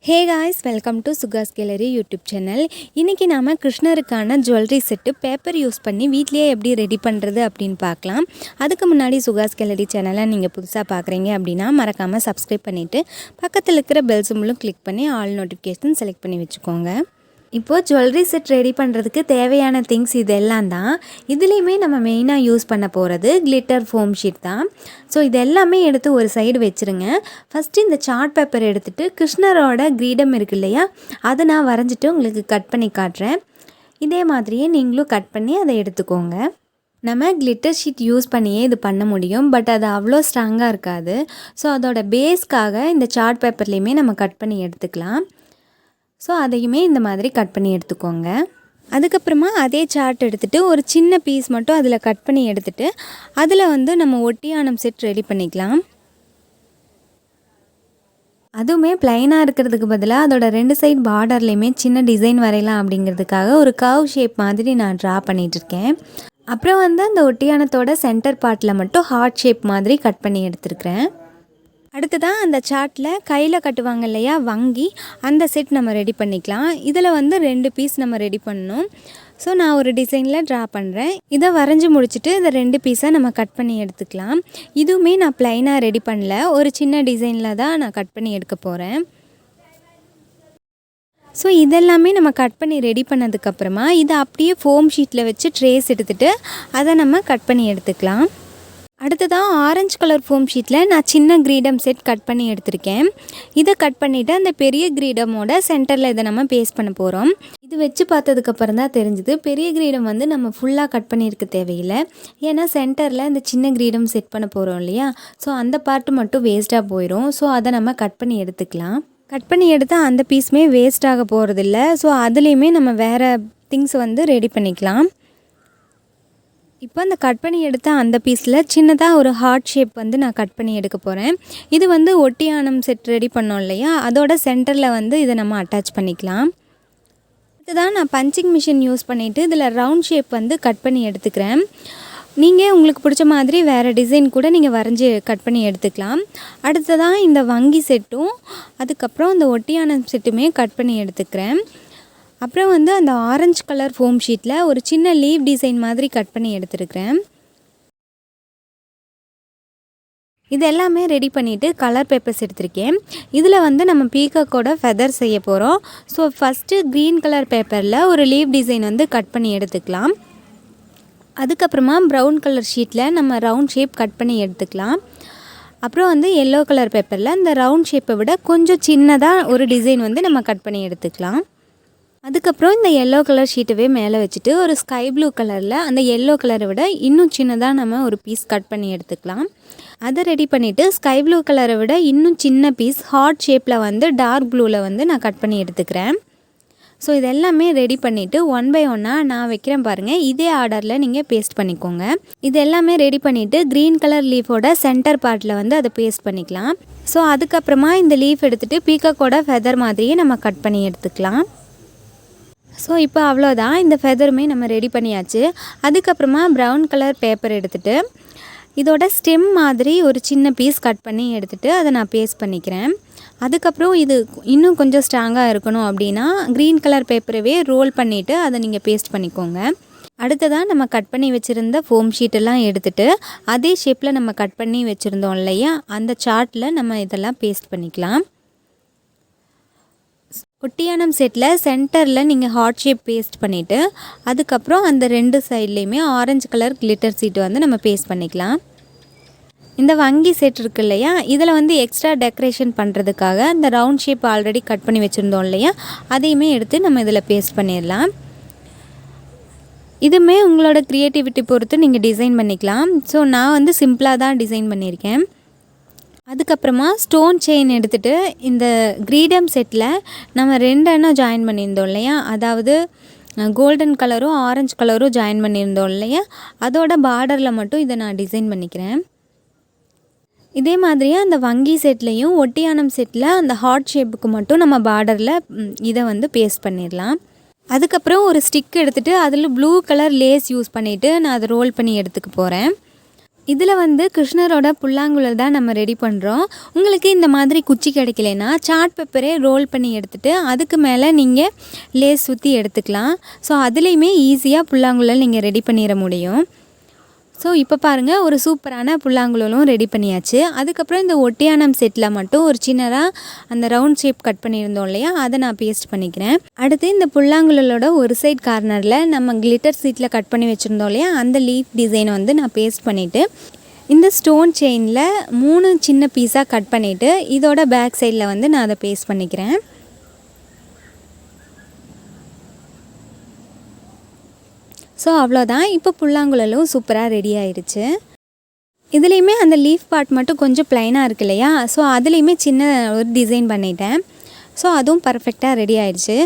Hey guys, welcome to Suga's Gallery YouTube channel. இன்னைக்கு நாம கிருஷ்ணருக்கான jewellery set paper use பண்ணி வீட்லயே எப்படி ரெடி பண்றது அப்படினு பார்க்கலாம். அதுக்கு முன்னாடி Suga's Gallery சேனலை நீங்க புதுசா பார்க்கறீங்க அப்படினா மறக்காம Subscribe பண்ணிட்டு பக்கத்துல இருக்கிற பெல் சிம்பலும் கிளிக் பண்ணி ஆல் நோட்டிஃபிகேஷன் செலக்ட் பண்ணி வெச்சுக்கோங்க. இப்போ ஜுவல்லரி செட் ரெடி பண்ணுறதுக்கு தேவையான திங்ஸ் இதெல்லாம் தான். இதுலேயுமே நம்ம மெயினாக யூஸ் பண்ண போகிறது கிளிட்டர் ஃபோம் ஷீட் தான். ஸோ இதெல்லாமே எடுத்து ஒரு சைடு வச்சுருங்க. ஃபஸ்ட்டு இந்த சார்ட் பேப்பர் எடுத்துகிட்டு கிருஷ்ணரோட கிரீடம் இருக்கு இல்லையா, அதை நான் வரைஞ்சிட்டு உங்களுக்கு கட் பண்ணி காட்டுறேன். இதே மாதிரியே நீங்களும் கட் பண்ணி அதை எடுத்துக்கோங்க. நம்ம கிளிட்டர் ஷீட் யூஸ் பண்ணியே இது பண்ண முடியும், பட் அது அவ்வளோ ஸ்ட்ராங்காக இருக்காது. ஸோ அதோட பேஸ்க்காக இந்த சார்ட் பேப்பர்லேயுமே நம்ம கட் பண்ணி எடுத்துக்கலாம். ஸோ அதையுமே இந்த மாதிரி கட் பண்ணி எடுத்துக்கோங்க. அதுக்கப்புறமா அதே சார்ட் எடுத்துகிட்டு ஒரு சின்ன பீஸ் மட்டும் அதில் கட் பண்ணி எடுத்துகிட்டு அதில் நம்ம ஒட்டியானம் செட் ரெடி பண்ணிக்கலாம். அதுவுமே ப்ளைனாக இருக்கிறதுக்கு பதிலாக அதோட 2 சைட் பார்டர்லேயுமே சின்ன டிசைன் வரையலாம் அப்படிங்கிறதுக்காக ஒரு கர்வ் ஷேப் மாதிரி நான் ட்ரா பண்ணிகிட்ருக்கேன். அப்புறம் அந்த ஒட்டியானத்தோட சென்டர் பார்ட்டில் மட்டும் ஹார்ட் ஷேப் மாதிரி கட் பண்ணி எடுத்துருக்கிறேன். அடுத்ததான் அந்த சார்ட்டில் கையில் கட்டுவாங்க இல்லையா வங்கி, அந்த செட் நம்ம ரெடி பண்ணிக்கலாம். இதில் 2 பீஸ் நம்ம ரெடி பண்ணணும். ஸோ நான் ஒரு டிசைனில் ட்ரா பண்ணுறேன். இதை வரைஞ்சி முடிச்சுட்டு இந்த 2 பீஸை நம்ம கட் பண்ணி எடுத்துக்கலாம். இதுவுமே நான் ப்ளைனாக ரெடி பண்ணல, ஒரு சின்ன டிசைனில் தான் நான் கட் பண்ணி எடுக்க போகிறேன். ஸோ இதெல்லாமே நம்ம கட் பண்ணி ரெடி பண்ணதுக்கப்புறமா இதை அப்படியே ஃபோம் ஷீட்டில் வச்சு ட்ரேஸ் எடுத்துகிட்டு அதை நம்ம கட் பண்ணி எடுத்துக்கலாம். அடுத்ததான் ஆரஞ்சு கலர் ஃபோம் ஷீட்டில் நான் சின்ன கிரீடம் செட் கட் பண்ணி எடுத்திருக்கேன். இதை கட் பண்ணிவிட்டு அந்த பெரிய கிரீடமோட சென்டரில் இதை நம்ம பேஸ்ட் பண்ண போகிறோம். இது வச்சு பார்த்ததுக்கப்புறம் தான் தெரிஞ்சுது பெரிய கிரீடம் நம்ம ஃபுல்லாக கட் பண்ணியிருக்க தேவையில்லை. ஏன்னா சென்டரில் இந்த சின்ன கிரீடம் செட் பண்ண போகிறோம் இல்லையா, ஸோ அந்த பார்ட்டு மட்டும் வேஸ்ட்டாக போயிடும். ஸோ அதை நம்ம கட் பண்ணி எடுத்துக்கலாம். கட் பண்ணி எடுத்தால் அந்த பீஸுமே வேஸ்ட்டாக போகிறதில்ல. ஸோ அதுலேயுமே நம்ம வேறு திங்ஸ் ரெடி பண்ணிக்கலாம். இப்போ அந்த கட் பண்ணி எடுத்த அந்த பீஸில் சின்னதாக ஒரு ஹார்ட் ஷேப் நான் கட் பண்ணி எடுக்க போகிறேன். இது ஒட்டியானம் செட் ரெடி பண்ணோம் இல்லையா, அதோட சென்டரில் இதை நம்ம அட்டாச் பண்ணிக்கலாம். இதுதான் நான் பஞ்சிங் மிஷின் யூஸ் பண்ணிவிட்டு இதில் ரவுண்ட் ஷேப் கட் பண்ணி எடுத்துக்கிறேன். நீங்கள் உங்களுக்கு பிடிச்ச மாதிரி வேறு டிசைன் கூட நீங்கள் வரைஞ்சி கட் பண்ணி எடுத்துக்கலாம். அடுத்ததான் இந்த வங்கி செட்டும் அதுக்கப்புறம் இந்த ஒட்டியானம் செட்டுமே கட் பண்ணி எடுத்துக்கிறேன். அப்புறம் அந்த ஆரஞ்சு கலர் ஃபோம் ஷீட்டில் ஒரு சின்ன லீவ் டிசைன் மாதிரி கட் பண்ணி எடுத்துருக்கிறேன். இது எல்லாமே ரெடி பண்ணிவிட்டு கலர் பேப்பர்ஸ் எடுத்திருக்கேன். இதில் நம்ம பீகாக்கோட ஃபெதர் செய்ய போகிறோம். ஸோ ஃபஸ்ட்டு க்ரீன் கலர் பேப்பரில் ஒரு லீவ் டிசைன் கட் பண்ணி எடுத்துக்கலாம். அதுக்கப்புறமா ப்ரௌன் கலர் ஷீட்டில் நம்ம ரவுண்ட் ஷேப் கட் பண்ணி எடுத்துக்கலாம். அப்புறம் எல்லோ கலர் பேப்பரில் இந்த ரவுண்ட் ஷேப்பை விட கொஞ்சம் சின்னதாக ஒரு டிசைன் நம்ம கட் பண்ணி எடுத்துக்கலாம். அதுக்கப்புறம் இந்த எல்லோ கலர் ஷீட்டவே மேலே வச்சுட்டு ஒரு ஸ்கை ப்ளூ கலரில் அந்த எல்லோ கலரை விட இன்னும் சின்னதாக நம்ம ஒரு பீஸ் கட் பண்ணி எடுத்துக்கலாம். அதை ரெடி பண்ணிவிட்டு ஸ்கை ப்ளூ கலரை விட இன்னும் சின்ன பீஸ் ஹார்ட் ஷேப்பில் டார்க் ப்ளூவில் நான் கட் பண்ணி எடுத்துக்கிறேன். ஸோ இதெல்லாமே ரெடி பண்ணிவிட்டு ஒன் பை ஒன்னாக நான் வைக்கிறேன் பாருங்கள். இதே ஆர்டரில் நீங்கள் பேஸ்ட் பண்ணிக்கோங்க. இது எல்லாமே ரெடி பண்ணிவிட்டு க்ரீன் கலர் லீஃபோட சென்டர் பார்ட்டில் அதை பேஸ்ட் பண்ணிக்கலாம். ஸோ அதுக்கப்புறமா இந்த லீஃப் எடுத்துகிட்டு பீகாக்கோட ஃபெதர் மாதிரியே நம்ம கட் பண்ணி எடுத்துக்கலாம். ஸோ இப்போ அவ்வளோதான், இந்த ஃபெதருமே நம்ம ரெடி பண்ணியாச்சு. அதுக்கப்புறமா ப்ரௌன் கலர் பேப்பர் எடுத்துகிட்டு இதோட ஸ்டெம் மாதிரி ஒரு சின்ன பீஸ் கட் பண்ணி எடுத்துகிட்டு அதை நான் பேஸ்ட் பண்ணிக்கிறேன். அதுக்கப்புறம் இது இன்னும் கொஞ்சம் ஸ்ட்ராங்காக இருக்கணும் அப்படின்னா க்ரீன் கலர் பேப்பரவே ரோல் பண்ணிவிட்டு அதை நீங்கள் பேஸ்ட் பண்ணிக்கோங்க. அடுத்ததாக நம்ம கட் பண்ணி வச்சுருந்த ஃபோம் ஷீட்டெல்லாம் எடுத்துகிட்டு அதே ஷேப்பில் நம்ம கட் பண்ணி வச்சுருந்தோம் இல்லையா, அந்த சார்ட்டில் நம்ம இதெல்லாம் பேஸ்ட் பண்ணிக்கலாம். ஒட்டியானம் செட்டில் சென்டரில் நீங்கள் ஹார்ட் ஷேப் பேஸ்ட் பண்ணிவிட்டு அதுக்கப்புறம் அந்த 2 சைட்லேயுமே ஆரஞ்சு கலர் கிளிட்டர் சீட்டு நம்ம பேஸ்ட் பண்ணிக்கலாம். இந்த வங்கி செட் இருக்கு இல்லையா, இதில் எக்ஸ்ட்ரா டெக்கரேஷன் பண்ணுறதுக்காக அந்த ரவுண்ட் ஷேப் ஆல்ரெடி கட் பண்ணி வச்சுருந்தோம் இல்லையா, அதையுமே எடுத்து நம்ம இதில் பேஸ்ட் பண்ணிடலாம். இதுவுமே உங்களோட க்ரியேட்டிவிட்டி பொறுத்து நீங்கள் டிசைன் பண்ணிக்கலாம். ஸோ நான் சிம்பிளாக தான் டிசைன் பண்ணியிருக்கேன். அதுக்கப்புறமா ஸ்டோன் செயின் எடுத்துகிட்டு இந்த கிரீடம் செட்டில் நம்ம 2 எண்ணம் ஜாயின் பண்ணியிருந்தோம் இல்லையா, அதாவது கோல்டன் கலரும் ஆரஞ்சு கலரும் ஜாயின் பண்ணியிருந்தோம் இல்லையா, அதோட பார்டரில் மட்டும் இதை நான் டிசைன் பண்ணிக்கிறேன். இதே மாதிரியே அந்த வங்கி செட்லேயும் ஒட்டியானம் செட்டில் அந்த ஹார்ட் ஷேப்புக்கு மட்டும் நம்ம பார்டரில் இதை பேஸ்ட் பண்ணிடலாம். அதுக்கப்புறம் ஒரு ஸ்டிக் எடுத்துகிட்டு அதில் ப்ளூ கலர் லேஸ் யூஸ் பண்ணிவிட்டு நான் அதை ரோல் பண்ணி எடுத்துக்க போகிறேன். இதில் வந்து கிருஷ்ணரோட புல்லாங்குழல் தான் நம்ம ரெடி பண்ணுறோம். உங்களுக்கு இந்த மாதிரி குச்சி கிடைக்கலனா சார்ட் பேப்பரே ரோல் பண்ணி எடுத்துகிட்டு அதுக்கு மேலே நீங்கள் லேஸ் சுற்றி எடுத்துக்கலாம். ஸோ அதுலேயுமே ஈஸியாக புல்லாங்குழல் நீங்கள் ரெடி பண்ணிட முடியும். ஸோ இப்போ பாருங்கள், ஒரு சூப்பரான புல்லாங்குழலும் ரெடி பண்ணியாச்சு. அதுக்கப்புறம் இந்த ஒட்டியானம் செட்டில் மட்டும் ஒரு சின்னதாக அந்த ரவுண்ட் ஷேப் கட் பண்ணியிருந்தோம் இல்லையா, அதை நான் பேஸ்ட் பண்ணிக்கிறேன். அடுத்து இந்த புல்லாங்குழலோட ஒரு சைட் கார்னரில் நம்ம கிளிட்டர் சீட்டில் கட் பண்ணி வச்சுருந்தோம் இல்லையா, அந்த லீஃப் டிசைனை வந்து நான் பேஸ்ட் பண்ணிவிட்டு இந்த ஸ்டோன் செயினில் 3 சின்ன பீஸாக கட் பண்ணிவிட்டு இதோட பேக் சைடில் வந்து நான் அதை பேஸ்ட் பண்ணிக்கிறேன். ஸோ அவ்வளோதான். இப்போ புல்லாங்குழலும் சூப்பராக ரெடி ஆயிடுச்சு. இதுலேயுமே அந்த லீஃப் பார்ட் மட்டும் கொஞ்சம் ப்ளைனாக இருக்கு இல்லையா, ஸோ அதுலேயுமே சின்ன ஒரு டிசைன் பண்ணிட்டேன். ஸோ அதுவும் பர்ஃபெக்டாக ரெடி ஆயிடுச்சு.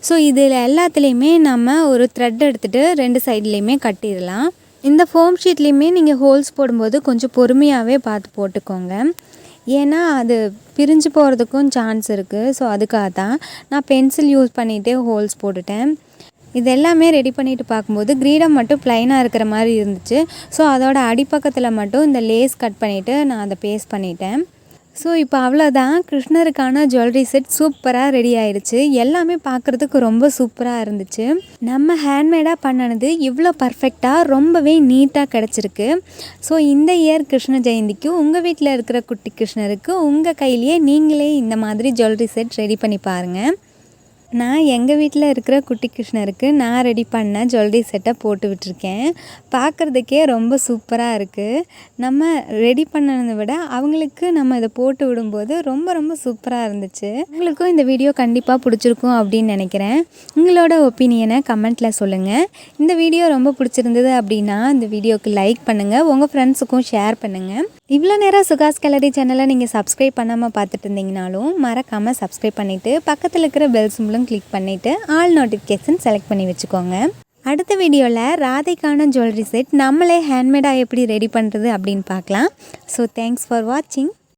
ஸோ இதில் எல்லாத்துலேயுமே நம்ம ஒரு த்ரெட் எடுத்துகிட்டு 2 சைட்லேயுமே கட்டிடலாம். இந்த ஃபோம் ஷீட்லேயுமே நீங்கள் ஹோல்ஸ் போடும்போது கொஞ்சம் பொறுமையாகவே பார்த்து போட்டுக்கோங்க. ஏன்னா அது பிரிஞ்சு போகிறதுக்கும் சான்ஸ் இருக்குது. ஸோ அதுக்காக தான் நான் பென்சில் யூஸ் பண்ணிகிட்டே ஹோல்ஸ் போட்டுட்டேன். இது எல்லாமே ரெடி பண்ணிவிட்டு பார்க்கும்போது கிரீடம் மட்டும் ப்ளைனாக இருக்கிற மாதிரி இருந்துச்சு. ஸோ அதோட அடிப்பக்கத்தில் மட்டும் இந்த லேஸ் கட் பண்ணிவிட்டு நான் அதை பேஸ்ட் பண்ணிட்டேன். ஸோ இப்போ அவ்வளோதான், கிருஷ்ணருக்கான ஜுவல்லரி செட் சூப்பராக ரெடி ஆயிடுச்சு. எல்லாமே பார்க்குறதுக்கு ரொம்ப சூப்பராக இருந்துச்சு. நம்ம ஹேண்ட்மேடாக பண்ணினது இவ்வளோ பர்ஃபெக்டாக ரொம்பவே நீட்டாக கிடச்சிருக்கு. ஸோ இந்த இயர் கிருஷ்ண ஜெயந்திக்கு உங்கள் வீட்டில் இருக்கிற குட்டி கிருஷ்ணருக்கு உங்கள் கையிலேயே நீங்களே இந்த மாதிரி ஜுவல்லரி செட் ரெடி பண்ணி பாருங்கள். நான் எங்கள் வீட்டில் இருக்கிற குட்டி கிருஷ்ணருக்கு நான் ரெடி பண்ண ஜுவல்லரி செட்டை போட்டு விட்டுருக்கேன். பார்க்குறதுக்கே ரொம்ப சூப்பராக இருக்குது. நம்ம ரெடி பண்ணதை விட அவங்களுக்கு நம்ம இதை போட்டு விடும்போது ரொம்ப ரொம்ப சூப்பராக இருந்துச்சு. உங்களுக்கும் இந்த வீடியோ கண்டிப்பாக பிடிச்சிருக்கும் அப்படின்னு நினைக்கிறேன். உங்களோட ஒப்பீனியனை கமெண்ட்டில் சொல்லுங்கள். இந்த வீடியோ ரொம்ப பிடிச்சிருந்தது அப்படின்னா இந்த வீடியோவுக்கு லைக் பண்ணுங்கள், உங்கள் ஃப்ரெண்ட்ஸுக்கும் ஷேர் பண்ணுங்கள். இவ்வளோ நேரம் சுகாஸ் கேலரி சேனலை நீங்கள் சப்ஸ்கிரைப் பண்ணாமல் பார்த்துட்டு இருந்தீங்கனாலும் மறக்காமல் சப்ஸ்கிரைப் பண்ணிவிட்டு பக்கத்தில் இருக்கிற பெல் சிம்பிளும் கிளிக் பண்ணிவிட்டு ஆல் நோட்டிஃபிகேஷன் செலக்ட் பண்ணி வச்சுக்கோங்க. அடுத்த வீடியோவில் ராதைக்கான ஜுவல்லரி செட் நம்மளே ஹேண்ட்மேடாக எப்படி ரெடி பண்ணுறது அப்படின்னு பார்க்கலாம். ஸோ தேங்க்ஸ் ஃபார் வாட்சிங்.